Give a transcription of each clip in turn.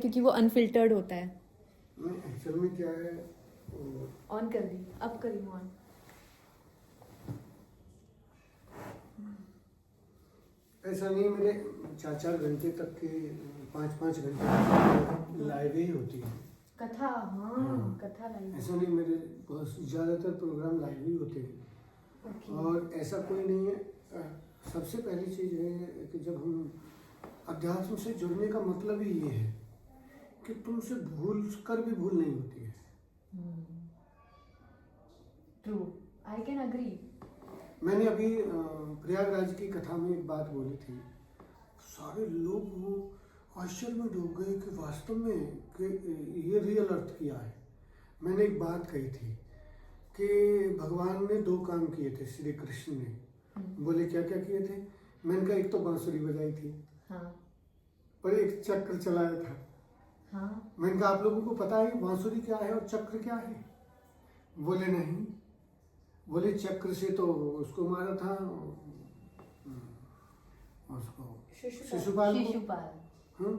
क्योंकि वो अनफिल्टर्ड होता है। नहीं एक्चुअल में क्या है, ऑन कर दी, अब करी ऑन। ऐसा नहीं है, मेरे 4-4 घंटे तक के 5-5 घंटे लाइव ही होती है कथा। हाँ, कथा लाइव। ऐसा नहीं, मेरे बहुत ज़्यादातर प्रोग्राम लाइव ही होते हैं। ओके। और ऐसा कोई नहीं है। सबसे पहली चीज़ है कि जब हम अध्यात्म से जुड़ने का मतलब ही ये है कि तुमसे भूल कर भी भूल नहीं होती है। True, I can agree. मैंने अभी प्रयागराज की कथा में एक बात बोली थी, सारे लोग वो आश्चर्य में डूब गए कि वास्तव में कि ये रियल अर्थ किया है। मैंने एक बात कही थी कि भगवान ने 2 काम किए थे, श्री कृष्ण ने। बोले क्या क्या किए थे? मैंने कहा एक तो बांसुरी बजाई थी, हाँ। और एक चक्र चलाया था। हाँ। मैंने कहा आप लोगों को पता है बांसुरी क्या है और चक्र क्या है? बोले नहीं। बोले चक्र से तो उसको मारा था, उसको शिशुपाल को।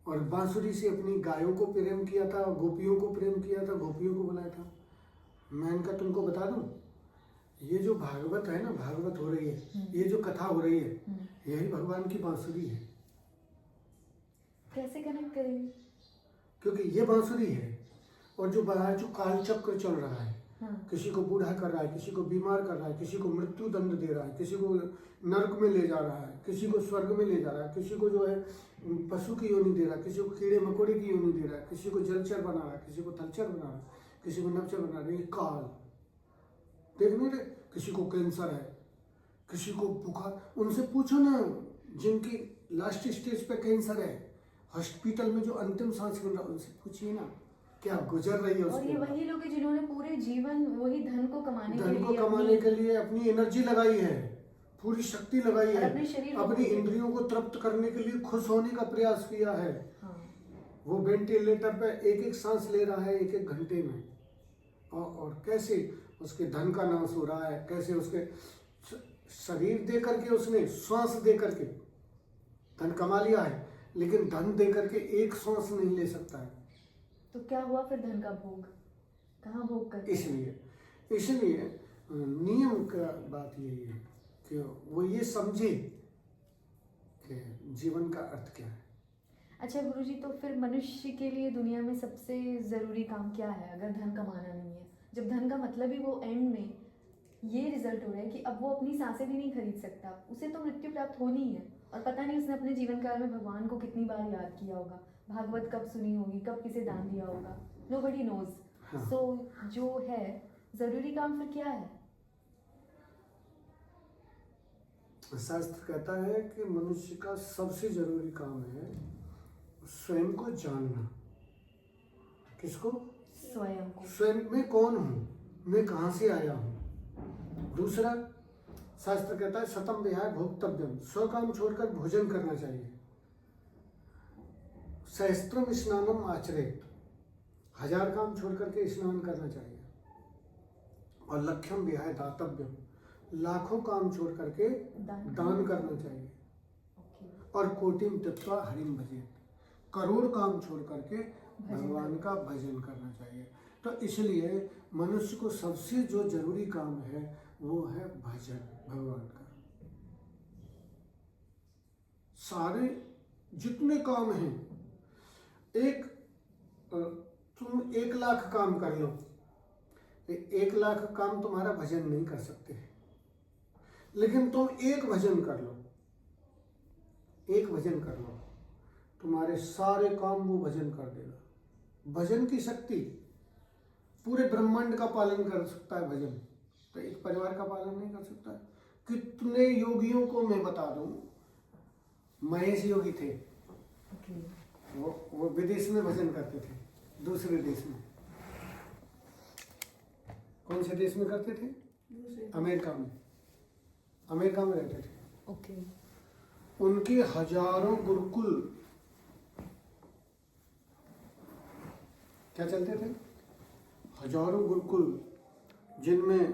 और बांसुरी से अपनी गायों को प्रेम किया था, गोपियों को प्रेम किया था, गोपियों को बुलाया था। मैं इनका तुमको बता दूं, ये जो भागवत है ना, भागवत हो रही है, ये जो कथा हो रही है, यही भगवान की बांसुरी है। कैसे कनेक्ट करेंगे? क्योंकि ये बांसुरी है, और जो बड़ा जो काल चक्र चल रहा है, हाँ। किसी को बूढ़ा कर रहा है, किसी को बीमार कर रहा है, किसी को मृत्यु दंड दे रहा है, किसी को नरक में ले जा रहा है, किसी को स्वर्ग में ले जा रहा है, किसी को जो है पशु की योनि दे रहा है, किसी को कीड़े मकोड़े की योनि दे रहा है, किसी को जलचर बना रहा है, किसी को थलचर बना रहा है, किसी को नवचर बना रहा है। ये काल देख नहीं रहे? किसी को कैंसर है, किसी को बुखार। उनसे पूछो ना जिनकी लास्ट स्टेज पे कैंसर है, हॉस्पिटल में जो अंतिम सांस मिल रहा है, उनसे पूछिए ना क्या गुजर रही है उसके। और ये वही लोग हैं जिन्होंने पूरे जीवन वही धन को कमाने के लिए अपनी एनर्जी लगाई है, पूरी शक्ति लगाई है, अपने शरीर अपनी इंद्रियों को तृप्त करने के लिए खुश होने का प्रयास किया है। हाँ। वो वेंटिलेटर पे एक सांस ले रहा है 1 घंटे में, और कैसे उसके धन का नाश हो रहा है, कैसे उसके शरीर दे करके, उसने श्वास दे करके धन कमा लिया है, लेकिन धन दे करके एक श्वास नहीं ले सकता है। तो क्या हुआ फिर धन का भोग? कहाँ भोग कर? इसलिए नियम का बात यही है कि वो ये समझे कि जीवन का अर्थ क्या है। अच्छा गुरुजी, तो फिर मनुष्य के लिए दुनिया में सबसे ज़रूरी काम क्या है अगर धन कमाना नहीं है? जब धन का मतलब ही वो एंड में ये रिजल्ट हो रहा है कि अब वो अपनी सांसें भी नहीं खरीद सकता, उसे तो मृत्यु प्राप्त होनी ही है। और पता नहीं उसने अपने जीवन काल में भगवान को कितनी बार याद किया होगा, भागवत कब सुनी होगी, कब किसे दान दिया होगा, नोबडी नोज। सो जो है जरूरी काम फिर क्या है? शास्त्र कहता है कि मनुष्य का सबसे जरूरी काम है स्वयं को जानना। किसको? स्वयं को। स्वयं में कौन हूँ, मैं कहाँ से आया हूँ। दूसरा, शास्त्र कहता है शतम विहाय भोक्तव्यम, 100 काम छोड़कर भोजन करना चाहिए। सहस्त्रम स्नानम आचरेत, 1000 काम छोड़ करके स्नान करना चाहिए। और लक्ष्यम विहाय दातव्यम, लाखों काम छोड़ करके दान करना चाहिए। और कोटिम त्यक्त्वा हरिम भजेत, करोड़ काम छोड़ करके भगवान का भजन करना चाहिए। तो इसलिए मनुष्य को सबसे जो जरूरी काम है वो है भजन भगवान का। सारे जितने काम हैं, तुम 1 लाख काम कर लो, 1 लाख काम तुम्हारा भजन नहीं कर सकते, लेकिन तुम एक भजन कर लो, तुम्हारे सारे काम वो भजन कर देगा। भजन की शक्ति पूरे ब्रह्मांड का पालन कर सकता है भजन, तो एक परिवार का पालन नहीं कर सकता। कितने योगियों को मैं बता दूं, महेश योगी थे, वो विदेश में भजन करते थे, दूसरे देश में। कौन से देश में करते थे? अमेरिका में रहते थे। ओके। उनके हजारों गुरुकुल क्या चलते थे, हजारों गुरुकुल, जिनमें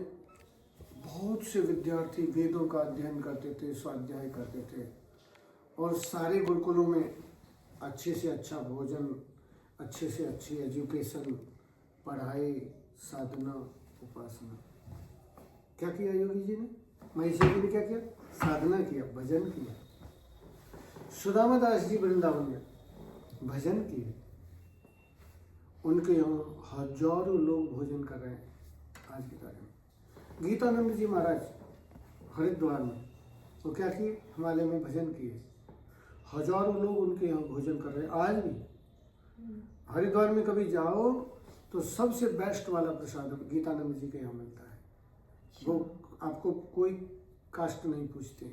बहुत से विद्यार्थी वेदों का अध्ययन करते थे, स्वाध्याय करते थे। और सारे गुरुकुलों में अच्छे से अच्छा भोजन, अच्छे से अच्छी एजुकेशन, पढ़ाई, साधना, उपासना। क्या किया योगी जी ने? महिषी जी ने क्या किया? साधना किया, भजन किया। सुदामा दास जी वृंदावन में भजन किए। उनके यहाँ हजारों लोग भोजन कर रहे हैं आज के तारीख में। गीतानंद जी महाराज हरिद्वार में वो क्या किए? हिमालय में भजन किए। हजारों लोग उनके यहाँ भोजन कर रहे हैं आज भी। हरिद्वार में कभी जाओ तो सबसे बेस्ट वाला प्रसाद गीतानंद जी के यहाँ मिलता है। वो आपको कोई कास्ट नहीं पूछते,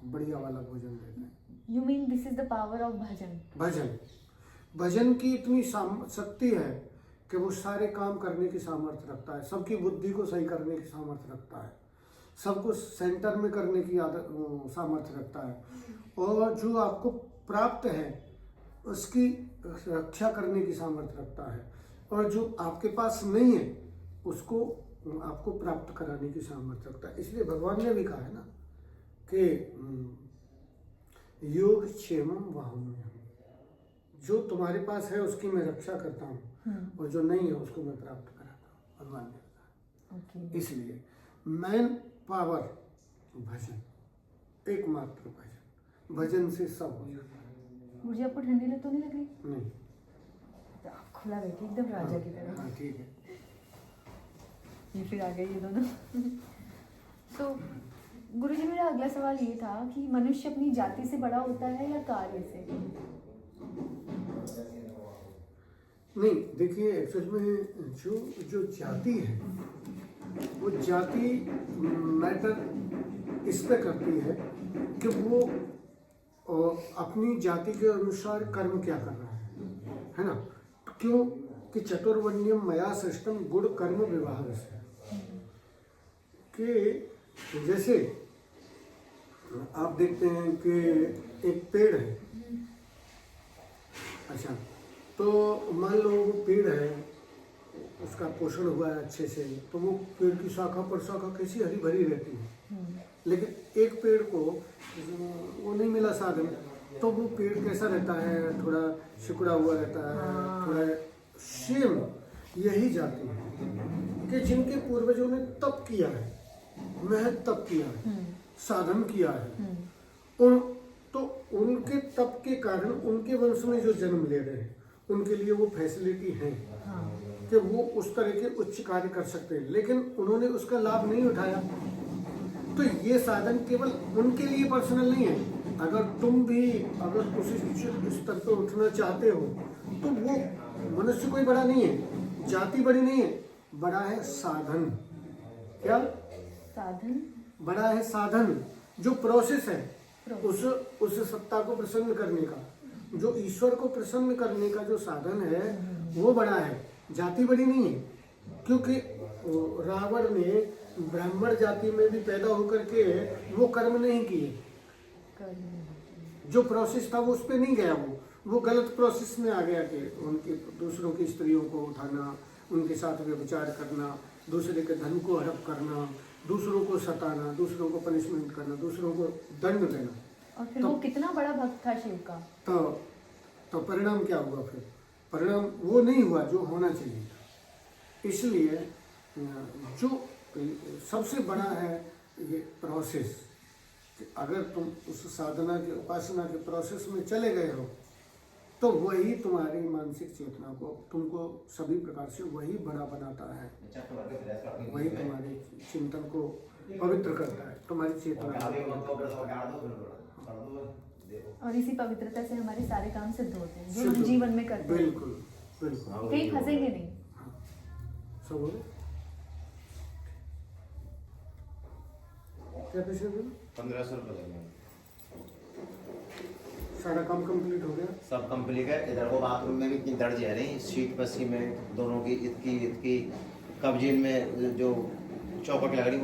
बढ़िया वाला भोजन देते हैं। You mean this is the power of bhajan? भजन की इतनी शक्ति है कि वो सारे काम करने की सामर्थ्य रखता है, सबकी बुद्धि को सही करने की सामर्थ्य रखता है, सबको सेंटर में करने की सामर्थ्य रखता है, और जो आपको प्राप्त है उसकी रक्षा करने की सामर्थ्य रखता है, और जो आपके पास नहीं है उसको आपको प्राप्त कराने की सामर्थ्य रखता है। इसलिए भगवान ने भी कहा है ना कि योग क्षेमम वाहुम्यहम्, जो तुम्हारे पास है उसकी मैं रक्षा करता हूँ और जो नहीं है उसको मैं प्राप्त कराता हूँ, भगवान ने कहा। इसलिए मैन पावर भजन, एकमात्र भजन, भजन से सब हो जाता है। मुझे आपको ठंडी लग तो नहीं लग रही? नहीं, तो आप खुला बैठिए एकदम राजा की तरह। हाँ ठीक है। ये फिर आ गए ये दोनों। तो गुरुजी, मेरा अगला सवाल ये था कि मनुष्य अपनी जाति से बड़ा होता है या कार्य से? नहीं, देखिए एक्चुअल में जो जाति है वो जाति मैटर इस पे करती है कि वो अपनी जाति के अनुसार कर्म क्या कर रहा है ना। क्यों कि चतुर्वर्ण्यम मया सृष्टम गुण कर्म विवाह से, कि जैसे आप देखते हैं कि एक पेड़ है, अच्छा, तो मान लो वो पेड़ है, उसका पोषण हुआ है अच्छे से, तो वो पेड़ की शाखा पर शाखा कैसी हरी भरी रहती है। लेकिन एक पेड़ को वो नहीं मिला साधन, तो वो पेड़ कैसा रहता है? थोड़ा सिकुड़ा हुआ रहता है, थोड़ा सेम। यही जाती है कि जिनके पूर्वजों ने तप किया है, मेहनत तप किया है, साधन किया है, तो उनके तप के कारण उनके वंश में जो जन्म ले रहे हैं उनके लिए वो फैसिलिटी है कि वो उस तरह के उच्च कार्य कर सकते हैं, लेकिन उन्होंने उसका लाभ नहीं उठाया। तो ये साधन केवल उनके लिए पर्सनल नहीं है। अगर तुम भी अगर उसी स्तर पर उठना चाहते हो तो वो मनुष्य कोई बड़ा नहीं है, जाति बड़ी नहीं है, बड़ा है साधन। क्या साधन? बड़ा है साधन, जो प्रोसेस है उस सत्ता को प्रसन्न करने का, जो ईश्वर को प्रसन्न करने का जो साधन है वो बड़ा है, जाति बड़ी नहीं है। क्योंकि रावण ने ब्राह्मण जाति में भी पैदा होकर के वो कर्म नहीं किए, जो प्रोसेस था वो उस पर नहीं गया, वो गलत प्रोसेस में आ गया कि उनके दूसरों की स्त्रियों को उठाना, उनके साथ व्यभिचार करना, दूसरे के धन को हड़प करना, दूसरों को सताना, दूसरों को पनिशमेंट करना, दूसरों को दंड देना। और फिर वो कितना बड़ा भक्त था शिव का। तो परिणाम क्या हुआ? फिर परिणाम वो नहीं हुआ जो होना चाहिए था। इसलिए जो सबसे बड़ा है ये प्रोसेस, अगर तुम उस साधना के उपासना के प्रोसेस में चले गए हो तो वही तुम्हारी मानसिक चेतना को, तुमको सभी प्रकार से वही बड़ा बनाता है, वही तुम्हारे चिंतन को पवित्र करता है, तुम्हारी चेतना। और इसी पवित्रता से हमारे सारे काम सिद्ध होते हैं जो हम जीवन में करते हैं। बिल्कुल बिल्कुल, कहीं फंसेंगे नहीं। सब हो गया? क्या पैसे 1500 रुपये। सारा काम कंप्लीट हो गया? सब कंप्लीट है। इधर वो बाथरूम में भी इतनी दर्ज है नहीं, सीट पर सीमेंट दोनों की, इसकी कब्जे में जो चौखट लग रही है